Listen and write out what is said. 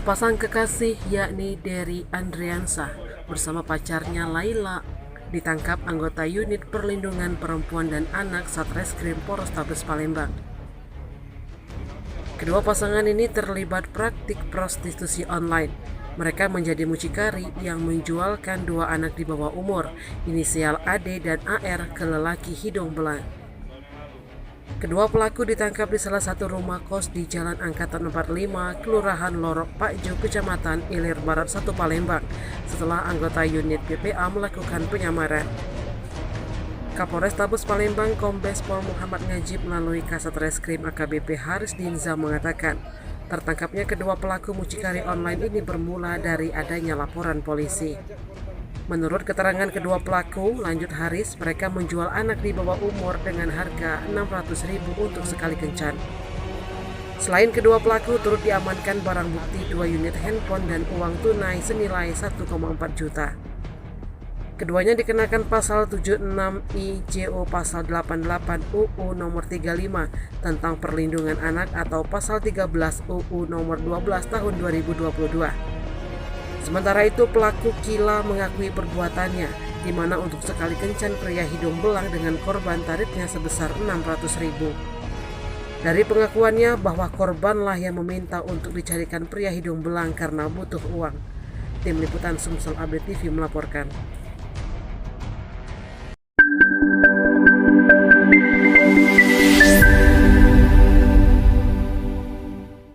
Sepasang kekasih yakni Dery Andriansah bersama pacarnya Laila ditangkap anggota unit perlindungan perempuan dan anak Satreskrim Polrestabes Palembang. Kedua pasangan ini terlibat praktik prostitusi online. Mereka menjadi mucikari yang menjualkan dua anak di bawah umur, inisial AD dan AR, ke lelaki hidung belang. Kedua pelaku ditangkap di salah satu rumah kos di Jalan Angkatan 45, Kelurahan Lorok Pakjo, Kecamatan Ilir Barat 1 Palembang, setelah anggota unit PPA melakukan penyamaran. Kapolrestabes Palembang Kombes Pol Muhammad Najib melalui Kasat Reskrim AKBP Haris Dinza mengatakan, tertangkapnya kedua pelaku mucikari online ini bermula dari adanya laporan polisi. Menurut keterangan kedua pelaku, lanjut Haris, mereka menjual anak di bawah umur dengan harga Rp600.000 untuk sekali kencan. Selain kedua pelaku turut diamankan barang bukti 2 unit handphone dan uang tunai senilai 1,4 juta. Keduanya dikenakan pasal 76 IJO pasal 88 UU nomor 35 tentang perlindungan anak atau pasal 13 UU nomor 12 tahun 2022. Sementara itu pelaku Kila mengakui perbuatannya, di mana untuk sekali kencan pria hidung belang dengan korban tarifnya sebesar Rp600.000. Dari pengakuannya bahwa korbanlah yang meminta untuk dicarikan pria hidung belang karena butuh uang. Tim Liputan Sumsel Update TV melaporkan.